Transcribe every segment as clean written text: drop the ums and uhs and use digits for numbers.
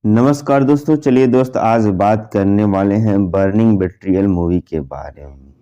नमस्कार दोस्तों, चलिए दोस्त आज बात करने वाले हैं बर्निंग बेट्रियल मूवी के बारे में।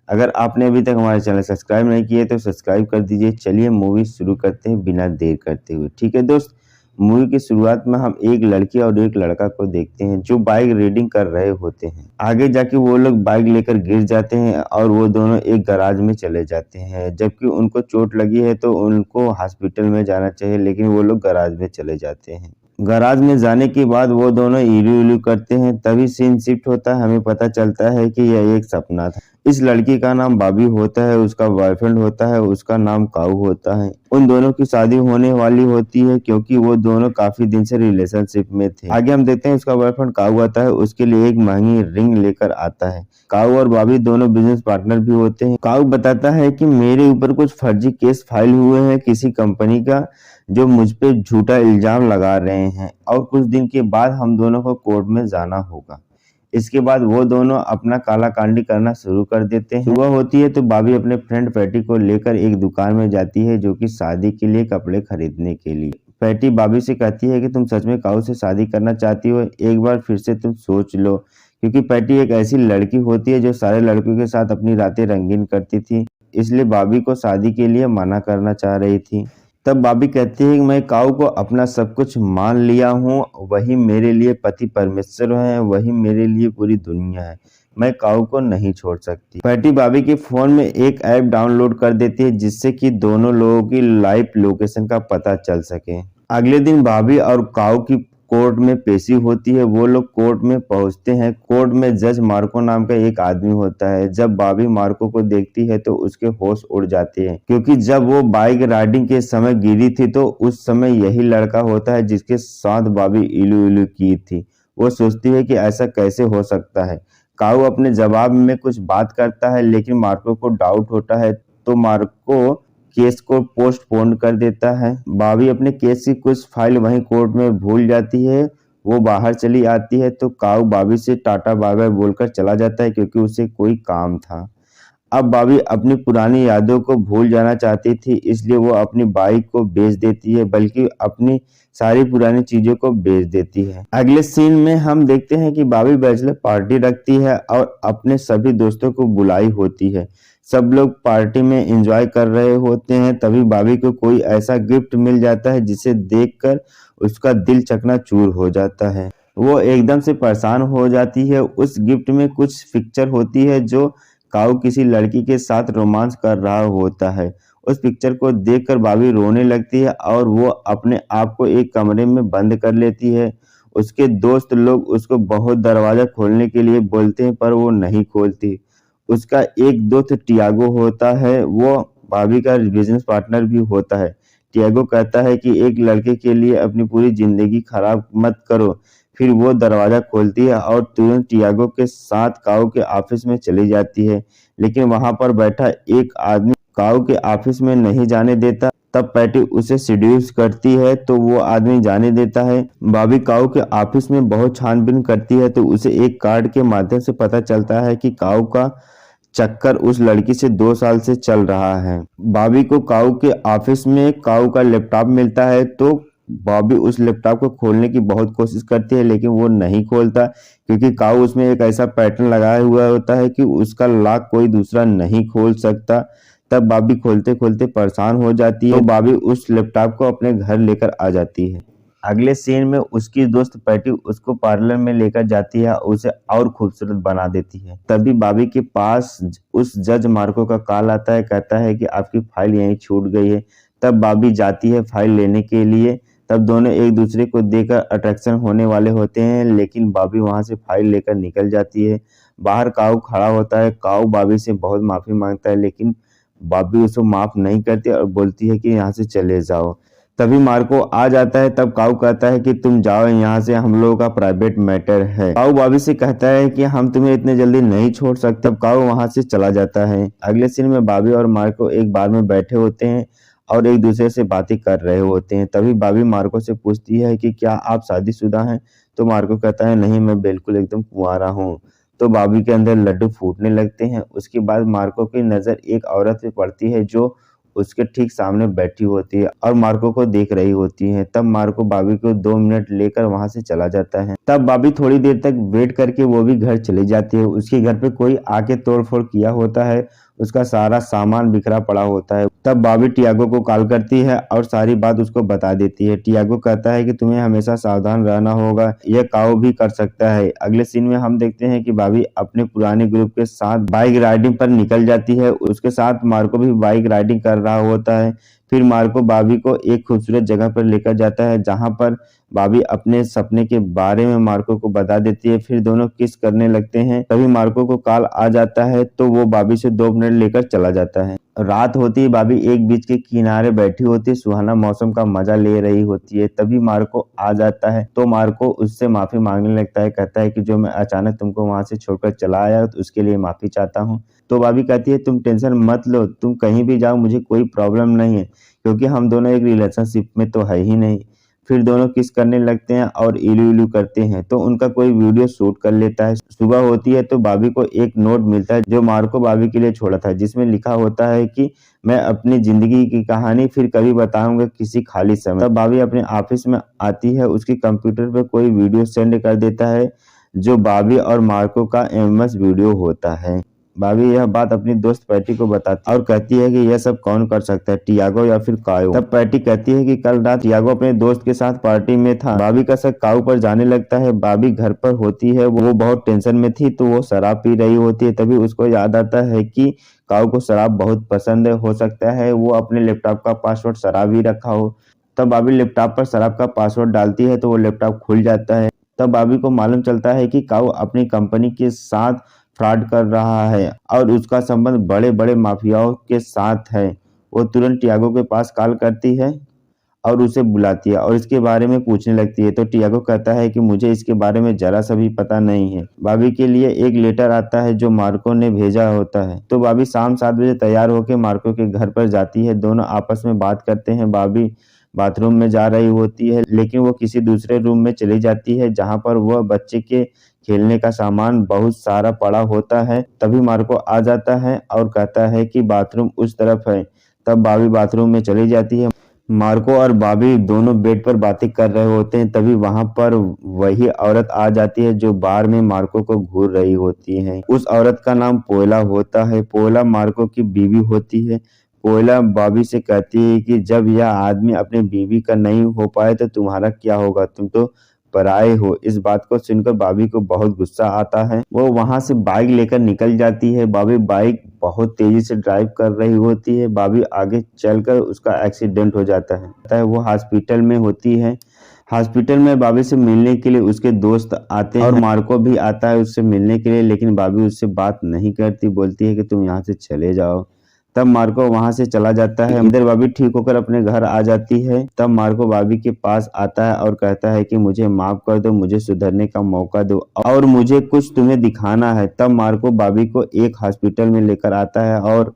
अगर आपने अभी तक हमारे चैनल सब्सक्राइब नहीं किए तो सब्सक्राइब कर दीजिए। चलिए मूवी शुरू करते हैं बिना देर करते हुए। ठीक है दोस्त, मूवी की शुरुआत में हम एक लड़की और एक लड़का को देखते हैं जो बाइक राइडिंग कर रहे होते हैं। आगे जाके वो लोग बाइक लेकर गिर जाते हैं और वो दोनों एक गैराज में चले जाते हैं। जबकि उनको चोट लगी है तो उनको हॉस्पिटल में जाना चाहिए, लेकिन वो लोग गैराज में चले जाते हैं। गैराज में जाने के बाद वो दोनों इलू-इलू करते हैं। तभी सीन शिफ्ट होता है, हमें पता चलता है कि यह एक सपना था। इस लड़की का नाम बॉबी होता है, उसका बॉयफ्रेंड होता है, उसका नाम काऊ होता है। उन दोनों की शादी होने वाली होती है क्योंकि वो दोनों काफी दिन से रिलेशनशिप में थे। आगे हम देखते हैं उसका बॉयफ्रेंड काऊ आता है, उसके लिए एक महंगी रिंग लेकर आता है। काऊ और बॉबी दोनों बिजनेस पार्टनर भी होते हैं। काऊ बताता है कि मेरे ऊपर कुछ फर्जी केस फाइल हुए हैं किसी कंपनी का, जो मुझ पे झूठा इल्जाम लगा रहे हैं और कुछ दिन के बाद हम दोनों को कोर्ट में जाना होगा। इसके बाद वो दोनों अपना काला कांडी करना शुरू कर देते हैं। सुबह होती है तो बॉबी अपने फ्रेंड पैटी को लेकर एक दुकान में जाती है, जो कि शादी के लिए कपड़े खरीदने के लिए। पैटी बॉबी से कहती है कि तुम सच में काऊ से शादी करना चाहती हो, एक बार फिर से तुम सोच लो। क्योंकि पैटी एक ऐसी लड़की होती है जो सारे लड़कों के साथ अपनी रातें रंगीन करती थी, इसलिए बॉबी को शादी के लिए मना करना चाह रही थी। तब बॉबी कहती है कि मैं काऊ को अपना सब कुछ मान लिया हूँ, वही मेरे लिए पति परमेश्वर है, वही मेरे लिए पूरी दुनिया है, मैं काऊ को नहीं छोड़ सकती। पैटी बॉबी के फोन में एक ऐप डाउनलोड कर देती है जिससे कि दोनों लोगों की लाइव लोकेशन का पता चल सके। अगले दिन बॉबी और काऊ की कोर्ट में पेशी होती है। वो लोग कोर्ट में पहुंचते हैं। कोर्ट में जज मार्को नाम का एक आदमी होता है। जब बॉबी मार्को को देखती है तो उसके होश उड़ जाते हैं, क्योंकि जब वो बाइक राइडिंग के समय गिरी थी तो उस समय यही लड़का होता है जिसके साथ बॉबी इलू इलू की थी। वो सोचती है कि ऐसा कैसे हो सकता है। काऊ अपने जवाब में कुछ बात करता है, लेकिन मार्को को डाउट होता है तो मार्को केस को पोस्टपोन कर देता है। बॉबी अपने केस की कुछ फाइल वहीं कोर्ट में भूल जाती है। वो बाहर चली आती है तो काऊ बॉबी से टाटा बाय बाय बोलकर चला जाता है, क्योंकि उसे कोई काम था। अब बॉबी अपनी पुरानी यादों को भूल जाना चाहती थी, इसलिए वो अपनी बाइक को बेच देती है, बल्कि अपनी सारी पुरानी चीजों को बेच देती है। अगले सीन में हम देखते हैं कि बॉबी बैचलर पार्टी रखती है और अपने सभी दोस्तों को बुलाई होती है। सब लोग पार्टी में एंजॉय कर रहे होते हैं। तभी बॉबी को कोई ऐसा गिफ्ट मिल जाता है जिसे देखकर उसका दिल चकनाचूर हो जाता है। वो एकदम से परेशान हो जाती है। उस गिफ्ट में कुछ पिक्चर होती है जो काऊ किसी लड़की के साथ रोमांस कर रहा होता है। उस पिक्चर को देखकर बॉबी रोने लगती है और वो अपने आप को एक कमरे में बंद कर लेती है। उसके दोस्त लोग उसको बहुत दरवाजा खोलने के लिए बोलते हैं, पर वो नहीं खोलती। उसका एक दोस्त टियागो होता है, वो बॉबी का बिजनेस पार्टनर भी होता है। टियागो कहता है कि एक लड़के के लिए अपनी पूरी जिंदगी खराब मत करो। फिर वो दरवाजा खोलती है और तुरंत टियागो के साथ काऊ के ऑफिस में चली जाती है, लेकिन वहां पर बैठा एक आदमी काऊ के ऑफिस में नहीं जाने देता। तब पैटी उसे सीड्यूस करती है तो वो आदमी जाने देता है। बॉबी काऊ के ऑफिस में बहुत छानबीन करती है तो उसे एक कार्ड के माध्यम से पता चलता है कि काऊ का चक्कर उस लड़की से 2 साल से चल रहा है। बॉबी को काऊ के ऑफिस में काऊ का लैपटॉप मिलता है तो बॉबी उस लैपटॉप को खोलने की बहुत कोशिश करती है, लेकिन वो नहीं खोलता, क्योंकि काऊ उसमें एक ऐसा पैटर्न लगाया हुआ होता है कि उसका लॉक कोई दूसरा नहीं खोल सकता। तब बॉबी खोलते खोलते परेशान हो जाती है तो बॉबी उस लैपटॉप को अपने घर लेकर आ जाती है। अगले सीन में उसकी दोस्त पैटी उसको पार्लर में लेकर जाती है और उसे और खूबसूरत बना देती है। तभी बॉबी के पास उस जज मार्को का कॉल आता है, कहता है कि आपकी फाइल यहीं छूट गई है। तब बॉबी जाती है फाइल लेने के लिए। तब दोनों एक दूसरे को देखकर अट्रैक्शन होने वाले होते हैं, लेकिन बॉबी वहां से फाइल लेकर निकल जाती है। बाहर काऊ खड़ा होता है। काऊ बॉबी से बहुत माफी मांगता है, लेकिन बॉबी उसको माफ नहीं करती और बोलती है कि यहाँ से चले जाओ। तभी मार्को आ जाता है। तब काऊ कहता है कि तुम जाओ यहाँ से, हम लोगों का प्राइवेट मैटर है। काऊ बॉबी से कहता है कि हम तुम्हें इतने जल्दी नहीं छोड़ सकते। तब काऊ वहां से चला जाता है। अगले सीन में बॉबी और मार्को एक बार में बैठे होते हैं और एक दूसरे से बातें कर रहे होते हैं। तभी बॉबी मार्को से पूछती है कि क्या आप शादीशुदा हैं? तो मार्को कहता है नहीं, मैं बिल्कुल एकदम कुंवारा हूँ। तो बॉबी के अंदर लड्डू फूटने लगते हैं। उसके बाद मार्को की नजर एक औरत पे पड़ती है जो उसके ठीक सामने बैठी होती है और मार्को को देख रही होती है। तब मार्को बॉबी को 2 मिनट लेकर वहां से चला जाता है। तब बॉबी थोड़ी देर तक वेट करके वो भी घर चली जाती है। उसके घर पे कोई आके तोड़फोड़ किया होता है, उसका सारा सामान बिखरा पड़ा होता है। तब बॉबी टियागो को कॉल करती है और सारी बात उसको बता देती है। टियागो कहता है कि तुम्हें हमेशा सावधान रहना होगा, यह काऊ भी कर सकता है। अगले सीन में हम देखते हैं कि बॉबी अपने पुराने ग्रुप के साथ बाइक राइडिंग पर निकल जाती है। उसके साथ मार्को भी बाइक राइडिंग कर रहा होता है। फिर मार्को बॉबी को एक खूबसूरत जगह पर लेकर जाता है जहां पर बॉबी अपने सपने के बारे में मार्को को बता देती है। फिर दोनों किस करने लगते हैं। तभी मार्को को कॉल आ जाता है तो वो बॉबी से 2 मिनट लेकर चला जाता है। रात होती है, बॉबी एक बीच के किनारे बैठी होती है, सुहाना मौसम का मजा ले रही होती है। तभी मार्को आ जाता है तो मार्को उससे माफी मांगने लगता है। कहता है कि जो मैं अचानक तुमको वहां से छोड़कर चला आया तो उसके लिए माफी चाहता हूँ। तो बॉबी कहती है तुम टेंशन मत लो, तुम कहीं भी जाओ मुझे कोई प्रॉब्लम नहीं है, क्योंकि हम दोनों एक रिलेशनशिप में तो है ही नहीं। फिर दोनों किस करने लगते हैं और इलू इलू करते हैं तो उनका कोई वीडियो शूट कर लेता है। सुबह होती है तो बॉबी को एक नोट मिलता है जो मार्को बॉबी के लिए छोड़ा था, जिसमें लिखा होता है कि मैं अपनी जिंदगी की कहानी फिर कभी बताऊंगा किसी खाली समय। तब बॉबी अपने ऑफिस में आती है, उसके कंप्यूटर पे कोई वीडियो सेंड कर देता है जो बॉबी और मार्को का एमएस वीडियो होता है। बॉबी यह बात अपनी दोस्त पैटी को बताती और कहती है कि यह सब कौन कर सकता है, टियागो या फिर कायो। तब पैटी कहती है कि कल रात टियागो अपने दोस्त के साथ पार्टी में था। बॉबी का शक काऊ पर जाने लगता है। बॉबी घर पर होती है, वो बहुत टेंशन में थी तो वो शराब पी रही होती है। तभी उसको याद आता है कि काऊ को शराब बहुत पसंद है, हो सकता है वो अपने लैपटॉप का पासवर्ड शराब ही रखा हो। तब बॉबी लैपटॉप पर शराब का पासवर्ड डालती है तो वो लैपटॉप खुल जाता है। तब बॉबी को मालूम चलता है कि काऊ अपनी कंपनी के साथ फ्रॉड कर रहा है और उसका संबंध बड़े बड़े माफियाओं के साथ है। वो तुरंत टियागो के पास कॉल करती है और उसे बुलाती है और इसके बारे में पूछने लगती है। तो टियागो कहता है कि मुझे इसके बारे में जरा सा भी पता नहीं है। बॉबी के लिए एक लेटर आता है जो मार्को ने भेजा होता है। तो बॉबी शाम 7 बजे तैयार होकर मार्को के घर पर जाती है। दोनों आपस में बात करते हैं। बॉबी बाथरूम में जा रही होती है लेकिन वो किसी दूसरे रूम में चली जाती है जहां पर वह बच्चे के खेलने का सामान बहुत सारा पड़ा होता है। तभी मार्को आ जाता है और कहता है कि बाथरूम उस तरफ है। तब बॉबी बाथरूम में चली जाती है। मार्को और बॉबी दोनों बेड पर बातें कर रहे होते हैं। तभी वहां पर वही औरत आ जाती है जो बार में मार्को को घूर रही होती है। उस औरत का नाम पोयला होता है। पोयला मार्को की बीवी होती है। पोयला बॉबी से कहती है कि जब यह आदमी अपने बीवी का नहीं हो पाए तो तुम्हारा क्या होगा, तुम तो पराए हो। इस बात को सुनकर बॉबी को बहुत गुस्सा आता है। वो वहां से बाइक लेकर निकल जाती है। बॉबी बाइक बहुत तेजी से ड्राइव कर रही होती है। बॉबी आगे चलकर उसका एक्सीडेंट हो जाता है। वो हॉस्पिटल में होती है। हॉस्पिटल में बॉबी से मिलने के लिए उसके दोस्त आते हैं और मार्को भी आता है उससे मिलने के लिए, लेकिन बॉबी उससे बात नहीं करती, बोलती है कि तुम यहाँ से चले जाओ। तब मार्को वहां से चला जाता है। इधर बॉबी ठीक होकर अपने घर आ जाती है। तब मार्को बॉबी के पास आता है और कहता है कि मुझे माफ कर दो, मुझे सुधरने का मौका दो और मुझे कुछ तुम्हें दिखाना है। तब मार्को बॉबी को एक हॉस्पिटल में लेकर आता है और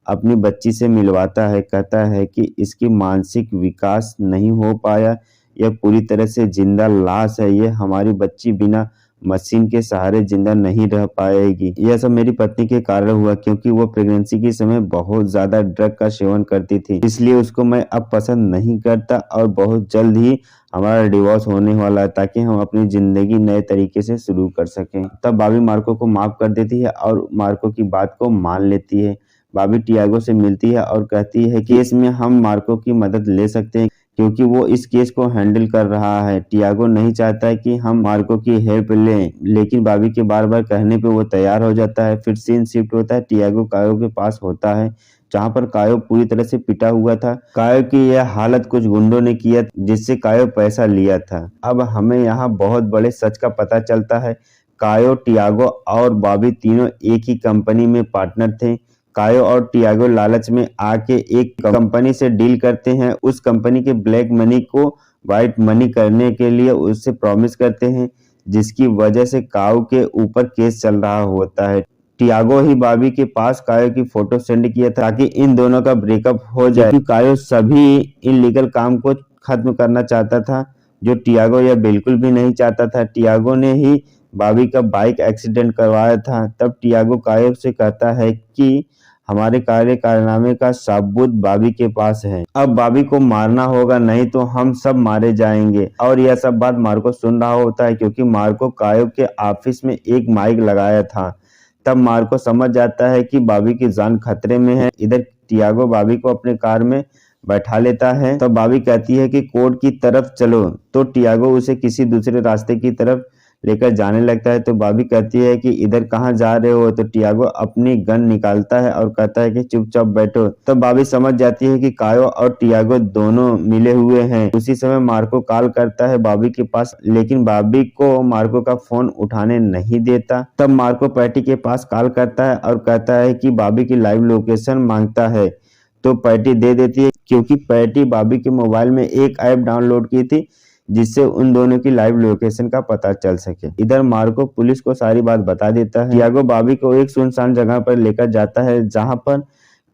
अपनी बच्ची से मिलवाता है। कहता है कि इसकी मानसिक विकास नहीं हो पाया, यह पूरी तरह से जिंदा लाश है। यह हमारी बच्ची बिना मशीन के सहारे जिंदा नहीं रह पाएगी। यह सब मेरी पत्नी के कारण हुआ, क्योंकि वो प्रेगनेंसी के समय बहुत ज्यादा ड्रग का सेवन करती थी, इसलिए उसको मैं अब पसंद नहीं करता और बहुत जल्द ही हमारा डिवोर्स होने वाला है ताकि हम अपनी जिंदगी नए तरीके से शुरू कर सकें। तब बॉबी मार्को को माफ कर देती है और मार्को की बात को मान लेती है। बॉबी टियागो से मिलती है और कहती है कि इसमें हम मार्को की मदद ले सकते हैं क्योंकि वो इस केस को हैंडल कर रहा है। टियागो नहीं चाहता है कि हम मार्को की हेल्प लें, लेकिन बॉबी के बार बार कहने पे वो तैयार हो जाता है। फिर सीन शिफ्ट होता है। टियागो कायो के पास होता है जहाँ पर कायो पूरी तरह से पिटा हुआ था। कायो की यह हालत कुछ गुंडों ने किया जिससे कायो पैसा लिया था। अब हमें यहाँ बहुत बड़े सच का पता चलता है। कायो, टियागो और बॉबी तीनों एक ही कंपनी में पार्टनर थे। कायो और टियागो लालच में आके एक कंपनी से डील करते हैं। उस कंपनी के ब्लैक मनी को व्हाइट मनी करने के लिए उससे प्रॉमिस करते हैं, जिसकी वजह से कायो के ऊपर केस चल रहा होता है। टियागो ही बॉबी के पास कायो की फोटो सेंड किया था ताकि इन दोनों का ब्रेकअप हो जाए, क्योंकि कायो सभी इनलीगल काम को खत्म करना चाहता था, जो टियागो यह बिल्कुल भी नहीं चाहता था। टियागो ने ही बॉबी का बाइक एक्सीडेंट करवाया था। तब टियागो कायो से कहता है कि हमारे कारनामे का सबूत बॉबी के पास है। अब बॉबी को मारना होगा, नहीं तो हम सब मारे जाएंगे। और यह सब बात मार्को सुन रहा होता है, क्योंकि मार्को कायो के ऑफिस में एक माइक लगाया था। तब मार्को समझ जाता है कि बॉबी की जान खतरे में है। इधर टियागो बॉबी को अपने कार में बैठा लेता है। तो बॉबी कहती है कि कोर्ट की तरफ चलो, तो टियागो उसे किसी दूसरे रास्ते की तरफ लेकर जाने लगता है। तो बॉबी कहती है कि इधर कहाँ जा रहे हो। तो टियागो अपनी गन निकालता है और कहता है कि चुपचाप बैठो। तो बॉबी समझ जाती है कि कायो और टियागो दोनों मिले हुए हैं। उसी समय मार्को कॉल करता है बॉबी के पास, लेकिन बॉबी को मार्को का फोन उठाने नहीं देता। तब मार्को पैटी के पास कॉल करता है और कहता है कि बॉबी की लाइव लोकेशन मांगता है। तो पैटी दे देती है, क्योंकि पैटी बॉबी के मोबाइल में एक ऐप डाउनलोड की थी जिससे उन दोनों की लाइव लोकेशन का पता चल सके। इधर मार्को पुलिस को सारी बात बता देता है। टियागो बॉबी को एक सुनसान जगह पर लेकर जाता है, जहां पर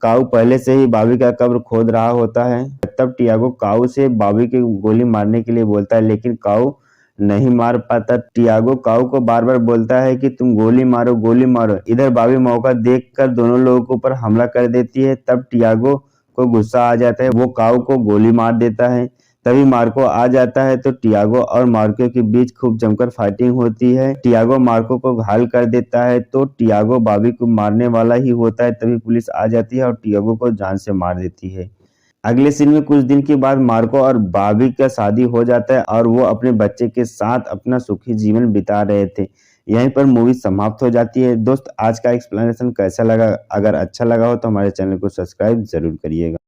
काऊ पहले से ही बॉबी का कब्र खोद रहा होता है। तब टियागो काऊ से बॉबी की गोली मारने के लिए बोलता है, लेकिन काऊ नहीं मार पाता। टियागो काऊ को बार बार बोलता है कि तुम गोली मारो, गोली मारो। इधर बॉबी मौका देखकर दोनों लोगों के ऊपर हमला कर देती है। तब टियागो को गुस्सा आ जाता है, वो काऊ को गोली मार देता है। तभी मार्को आ जाता है, तो टियागो और मार्को के बीच खूब जमकर फाइटिंग होती है। टियागो मार्को को घायल कर देता है, तो टियागो बॉबी को मारने वाला ही होता है। तभी पुलिस आ जाती है और टियागो को जान से मार देती है। अगले सीन में कुछ दिन के बाद मार्को और बॉबी का शादी हो जाता है और वो अपने बच्चे के साथ अपना सुखी जीवन बिता रहे थे। यहीं पर मूवी समाप्त हो जाती है। दोस्त, आज का एक्सप्लेनेशन कैसा लगा? अगर अच्छा लगा हो तो हमारे चैनल को सब्सक्राइब जरूर करिएगा।